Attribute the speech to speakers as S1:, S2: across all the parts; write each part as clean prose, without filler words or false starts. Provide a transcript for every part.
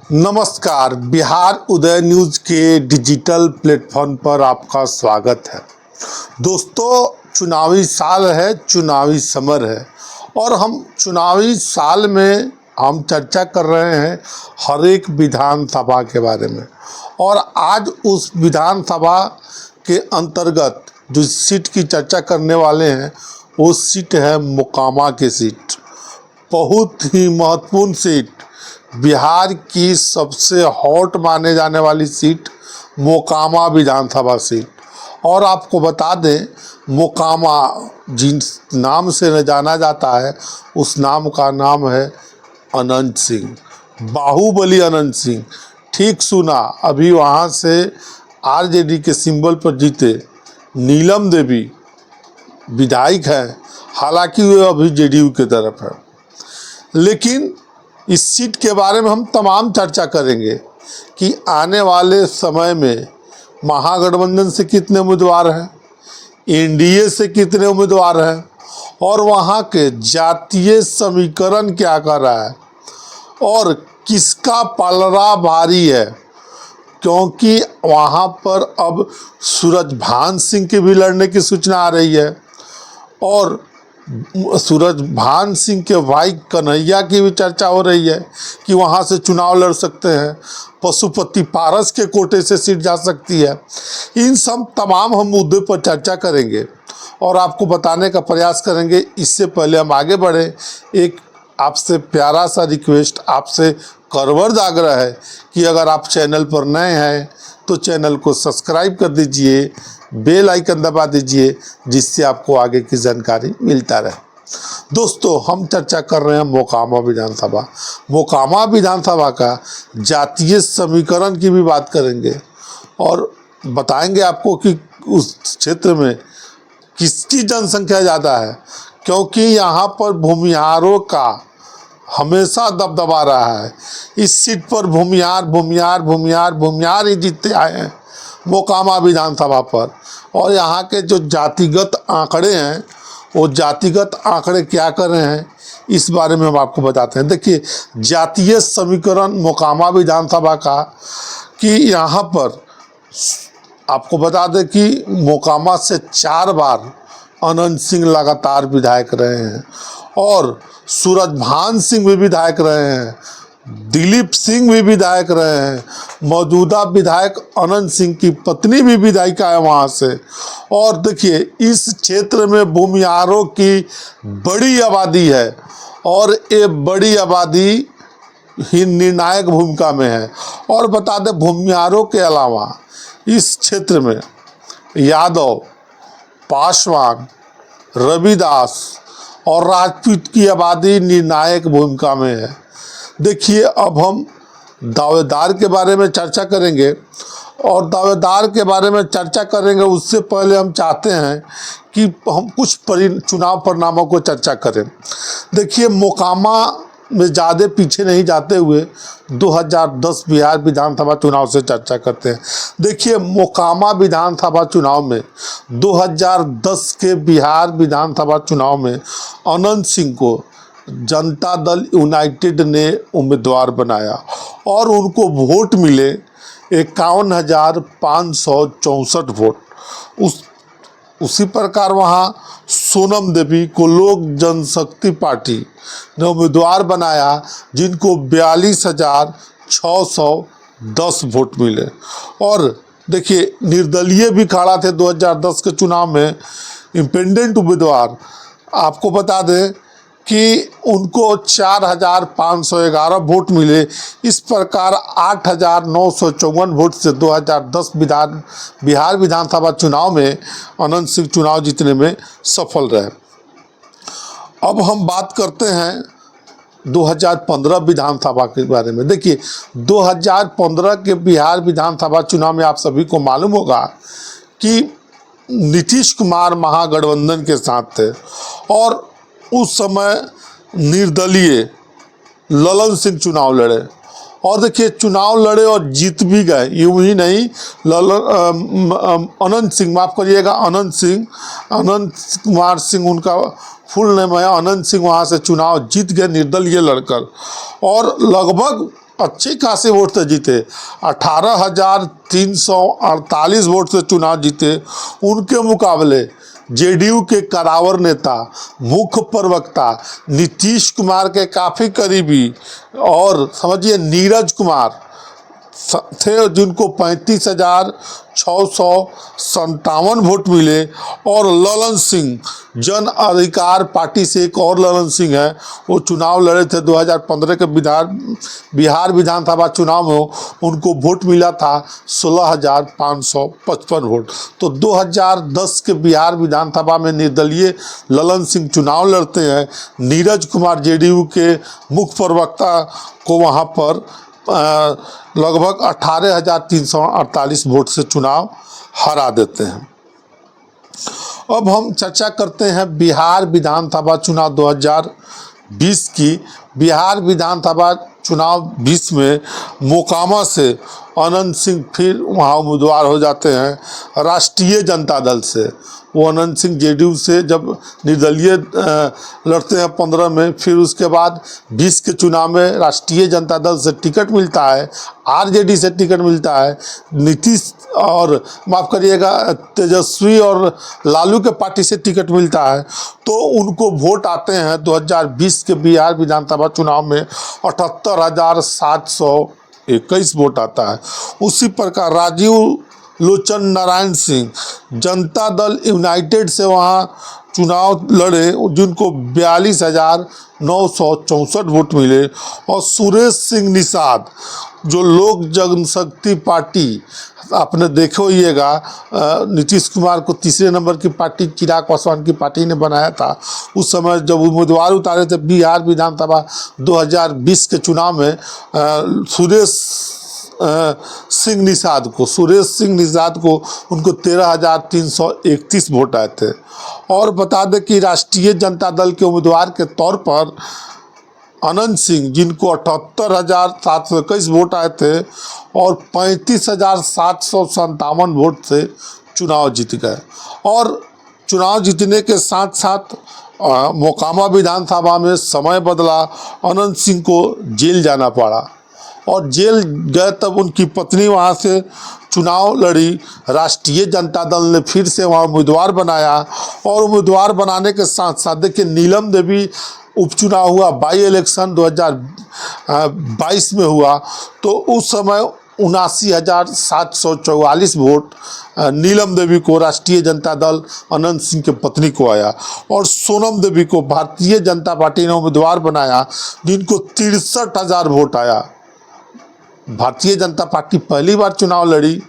S1: नमस्कार। बिहार उदय न्यूज़ के digital platform पर आपका स्वागत है। दोस्तों, चुनावी साल है, चुनावी समर है और हम चुनावी साल में हम चर्चा कर रहे हैं हर एक विधानसभा के बारे में। और आज उस विधानसभा के अंतर्गत जो सीट की चर्चा करने वाले हैं वो सीट है मोकामा की सीट। बहुत ही महत्वपूर्ण सीट, बिहार की सबसे हॉट माने जाने वाली सीट मोकामा विधानसभा सीट। और आपको बता दें, मोकामा जिस नाम से जाना जाता है उस नाम का नाम है अनंत सिंह, बाहुबली अनंत सिंह। ठीक सुना, अभी वहाँ से आरजेडी के सिंबल पर जीते नीलम देवी विधायक हैं, हालांकि वे अभी जेडीयू की तरफ है। लेकिन इस सीट के बारे में हम तमाम चर्चा करेंगे कि आने वाले समय में महागठबंधन से कितने उम्मीदवार हैं, एनडीए से कितने उम्मीदवार हैं और वहाँ के जातीय समीकरण क्या कर रहा है और किसका पलड़ा भारी है। क्योंकि वहाँ पर अब सूरजभान सिंह के भी लड़ने की सूचना आ रही है और सूरजभान सिंह के भाई कन्हैया की भी चर्चा हो रही है कि वहाँ से चुनाव लड़ सकते हैं, पशुपति पारस के कोटे से सीट जा सकती है। इन सब तमाम हम मुद्दे पर चर्चा करेंगे और आपको बताने का प्रयास करेंगे। इससे पहले हम आगे बढ़े, एक आपसे प्यारा सा रिक्वेस्ट, आपसे करवर्द आग्रह है कि अगर आप चैनल पर नए हैं तो चैनल को सब्सक्राइब कर दीजिए, बेल आइकन दबा दीजिए, जिससे आपको आगे की जानकारी मिलता रहे। दोस्तों, हम चर्चा कर रहे हैं मोकामा विधानसभा। मोकामा विधानसभा का जातीय समीकरण की भी बात करेंगे और बताएंगे आपको कि उस क्षेत्र में किसकी जनसंख्या ज़्यादा है, क्योंकि यहाँ पर भूमिहारों का हमेशा दबदबा रहा है। इस सीट पर भूमिहार ही जीतते आए हैं मोकामा विधानसभा पर। और यहाँ के जो जातिगत आंकड़े हैं वो जातिगत आंकड़े क्या कर रहे हैं इस बारे में हम आपको बताते हैं। देखिए, जातीय समीकरण मोकामा विधानसभा का कि यहाँ पर आपको बता दें कि मोकामा से 4 बार अनंत सिंह लगातार विधायक रहे हैं और सूरजभान सिंह भी विधायक रहे हैं, दिलीप सिंह भी विधायक रहे हैं, मौजूदा विधायक अनंत सिंह की पत्नी भी विधायिका है वहाँ से। और देखिए, इस क्षेत्र में भूमिहारों की बड़ी आबादी है और ये बड़ी आबादी ही निर्णायक भूमिका में है। और बता दें, भूमिहारों के अलावा इस क्षेत्र में यादव, पासवान, रविदास और राजपूत की आबादी निर्णायक भूमिका में है। देखिए, अब हम दावेदार के बारे में चर्चा करेंगे और दावेदार के बारे में चर्चा करेंगे उससे पहले हम चाहते हैं कि हम कुछ चुनाव परिणामों को चर्चा करें। देखिए, मोकामा में ज़्यादा पीछे नहीं जाते हुए 2010 बिहार विधानसभा चुनाव से चर्चा करते हैं। देखिए, मोकामा विधानसभा चुनाव में 2010 के बिहार विधानसभा चुनाव में अनंत सिंह को जनता दल यूनाइटेड ने उम्मीदवार बनाया और उनको वोट मिले 51,564 वोट। उसी प्रकार वहाँ सोनम देवी को लोक जनशक्ति पार्टी ने उम्मीदवार बनाया जिनको 42,610 वोट मिले। और देखिए, निर्दलीय भी खड़ा थे 2010 के चुनाव में, इंडिपेंडेंट उम्मीदवार। आपको बता दें कि उनको 4,511 वोट मिले। इस प्रकार 8,954 वोट से 2010 बिहार विधानसभा चुनाव में अनंत सिंह चुनाव जीतने में सफल रहे। अब हम बात करते हैं 2015 विधानसभा के बारे में। देखिए, 2015 के बिहार विधानसभा चुनाव में आप सभी को मालूम होगा कि नीतीश कुमार महागठबंधन के साथ थे और उस समय निर्दलीय ललन सिंह चुनाव लड़े। और देखिए, चुनाव लड़े और जीत भी गए। यूं ही नहीं, अनंत सिंह, माफ़ करिएगा, अनंत कुमार सिंह उनका फुल नेम है। अनंत सिंह वहाँ से चुनाव जीत गए निर्दलीय लड़कर और लगभग अच्छी खासी वोट से जीते, 18,348 वोट से चुनाव जीते। उनके मुकाबले जेडीयू के कदावर नेता, मुख्य प्रवक्ता नीतीश कुमार के काफ़ी करीबी और समझिए नीरज कुमार थे, जिनको 35,657 वोट मिले। और ललन सिंह, जन अधिकार पार्टी से एक और ललन सिंह है, वो चुनाव लड़े थे 2015 के बिहार विधानसभा चुनाव में। उनको वोट मिला था 16,555 वोट। तो 2010 के बिहार विधानसभा में निर्दलीय ललन सिंह चुनाव लड़ते हैं। नीरज कुमार जेडीयू के मुख्य प्रवक्ता को वहाँ पर लगभग 18,348 वोट से चुनाव हरा देते हैं। अब हम चर्चा करते हैं बिहार विधानसभा चुनाव 2020 की। बिहार विधानसभा चुनाव 20 में मोकामा से अनंत सिंह फिर वहाँ उम्मीदवार हो जाते हैं राष्ट्रीय जनता दल से। वो अनंत सिंह जेडीयू से जब निर्दलीय लड़ते हैं 15 में, फिर उसके बाद 20 के चुनाव में राष्ट्रीय जनता दल से टिकट मिलता है, आरजेडी से टिकट मिलता है, नीतीश और माफ़ करिएगा तेजस्वी और लालू के पार्टी से टिकट मिलता है। तो उनको वोट आते हैं 2020 के बिहार विधानसभा चुनाव में 78,721 वोट आता है। उसी प्रकार राजीव लोचन नारायण सिंह जनता दल यूनाइटेड से वहाँ चुनाव लड़े, जिनको 42,964 वोट मिले। और सुरेश सिंह निषाद, जो लोक जनशक्ति पार्टी, आपने देखे होइएगा नीतीश कुमार को तीसरे नंबर की पार्टी चिराग पासवान की पार्टी ने बनाया था। उस समय जब उम्मीदवार उतारे थे बिहार विधानसभा 2020 के चुनाव में, सुरेश सिंह निषाद को उनको 13,331 वोट आए थे। और बता दें कि राष्ट्रीय जनता दल के उम्मीदवार के तौर पर अनंत सिंह, जिनको 78,721 वोट आए थे और 35,757 वोट से चुनाव जीत गए। और चुनाव जीतने के साथ साथ मोकामा विधानसभा में समय बदला, अनंत सिंह को जेल जाना पड़ा। और जेल गए तब उनकी पत्नी वहाँ से चुनाव लड़ी। राष्ट्रीय जनता दल ने फिर से वहाँ उम्मीदवार बनाया। और उम्मीदवार बनाने के साथ साथ देखिए नीलम देवी उपचुनाव हुआ, बाई इलेक्शन 2022 में हुआ। तो उस समय 79,744 वोट नीलम देवी को, राष्ट्रीय जनता दल अनंत सिंह के पत्नी को आया। और सोनम देवी को भारतीय जनता पार्टी ने उम्मीदवार बनाया, जिनको 63,000 वोट आया। भारतीय जनता पार्टी पहली बार चुनाव लड़ी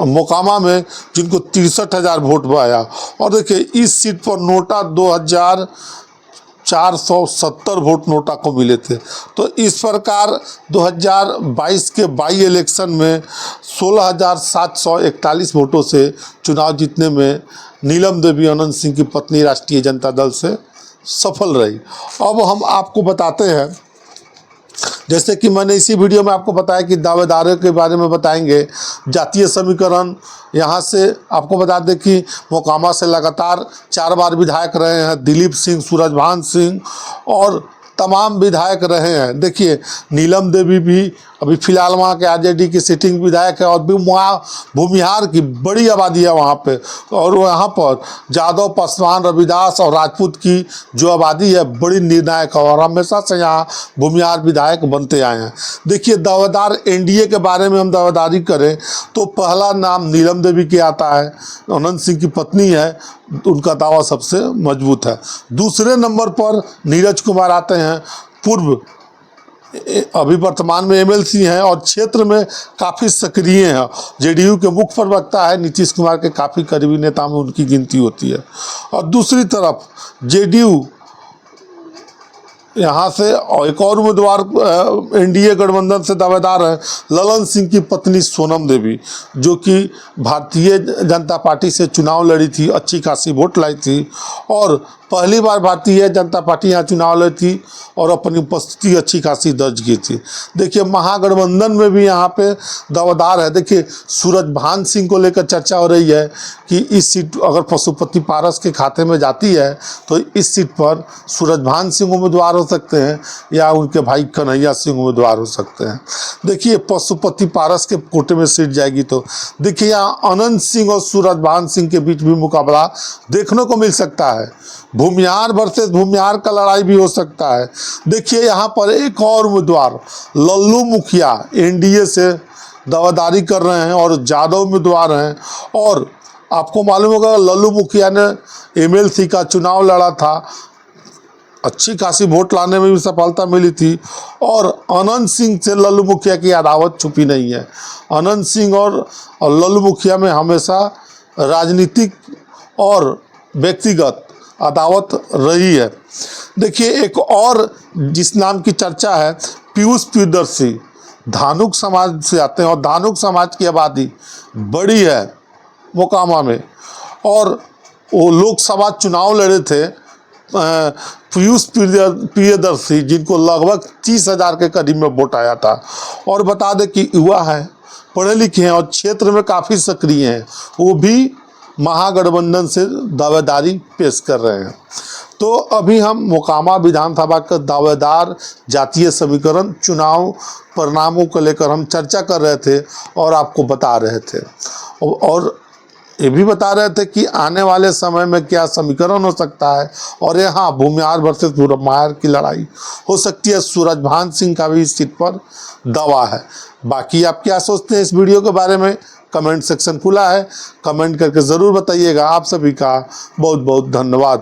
S1: मोकामा में, जिनको 63,000 वोट आया। और देखिए इस सीट पर नोटा 2,470 वोट नोटा को मिले थे। तो इस प्रकार 2022 के बाई इलेक्शन में 16,741 वोटों से चुनाव जीतने में नीलम देवी अनंत सिंह की पत्नी राष्ट्रीय जनता दल से सफल रही। अब हम आपको बताते हैं, जैसे कि मैंने इसी वीडियो में आपको बताया कि दावेदारों के बारे में बताएंगे, जातीय समीकरण। यहाँ से आपको बता दें कि मोकामा से लगातार 4 बार विधायक रहे हैं दिलीप सिंह, सूरजभान सिंह और तमाम विधायक रहे हैं। देखिए नीलम देवी भी अभी फिलहाल वहाँ के आरजेडी की सिटिंग विधायक है। और भी वहाँ भूमिहार की बड़ी आबादी है वहाँ पे। और वहाँ पर यादव, पासवान, रविदास और राजपूत की जो आबादी है बड़ी निर्णायक है। और हमेशा से यहाँ भूमिहार विधायक बनते आए हैं। देखिए दावेदार एनडीए के बारे में हम दावेदारी करें तो पहला नाम नीलम देवी के आता है, अनंत सिंह की पत्नी है, उनका दावा सबसे मजबूत है। दूसरे नंबर पर नीरज कुमार आते हैं, पूर्व अभी वर्तमान में एमएलसी हैं और क्षेत्र में काफ़ी सक्रिय हैं। जेडीयू के मुख्य प्रवक्ता है, नीतीश कुमार के काफ़ी करीबी नेता में उनकी गिनती होती है। और दूसरी तरफ जेडीयू यहाँ से एक और उम्मीदवार एनडीए गठबंधन से दावेदार है, ललन सिंह की पत्नी सोनम देवी, जो कि भारतीय जनता पार्टी से चुनाव लड़ी थी, अच्छी खासी वोट लाई थी और पहली बार भारतीय जनता पार्टी यहाँ चुनाव लड़ी थी और अपनी उपस्थिति अच्छी खासी दर्ज की थी। देखिए महागठबंधन में भी यहाँ पे दावेदार है। देखिए सूरजभान सिंह को लेकर चर्चा हो रही है कि इस सीट अगर पशुपति पारस के खाते में जाती है तो इस सीट पर सूरजभान सिंह उम्मीदवार हो सकते हैं या उनके भाई कन्हैया सिंह उम्मीदवार हो सकते हैं। देखिए पशुपति पारस के कोटे में सीट जाएगी तो देखिए यहाँ अनंत सिंह और सूरजभान सिंह के बीच भी मुकाबला देखने को मिल सकता है। भूमिहार वर्सेस भूमिहार का लड़ाई भी हो सकता है। देखिए यहाँ पर एक और उम्मीदवार लल्लू मुखिया एनडीए से दावेदारी कर रहे हैं और ज़्यादा उम्मीदवार हैं। और आपको मालूम होगा लल्लू मुखिया ने एमएलसी का चुनाव लड़ा था, अच्छी खासी वोट लाने में भी सफलता मिली थी। और अनंत सिंह से लल्लू मुखिया की अदावत छुपी नहीं है। अनंत सिंह और लल्लू मुखिया में हमेशा राजनीतिक और व्यक्तिगत अदावत रही है। देखिए एक और जिस नाम की चर्चा है पीयूष प्रियदर्शी, धानुक समाज से आते हैं और धानुक समाज की आबादी बड़ी है मोकामा में और वो लोकसभा चुनाव लड़े थे पीयूष प्रियदर्शी जिनको लगभग 30,000 के करीब में वोट आया था। और बता दें कि युवा हैं, पढ़े लिखे हैं और क्षेत्र में काफ़ी सक्रिय हैं, वो भी महागठबंधन से दावेदारी पेश कर रहे हैं। तो अभी हम मोकामा विधानसभा का दावेदार जातीय समीकरण चुनाव परिणामों को लेकर हम चर्चा कर रहे थे और आपको बता रहे थे और ये भी बता रहे थे कि आने वाले समय में क्या समीकरण हो सकता है। और यहाँ भूमिहार वर्सेस भूमिहार की लड़ाई हो सकती है। सूरजभान सिंह का भी इस सीट पर दावा है। बाकी आप क्या सोचते हैं इस वीडियो के बारे में? कमेंट सेक्शन खुला है, कमेंट करके ज़रूर बताइएगा। आप सभी का बहुत बहुत धन्यवाद।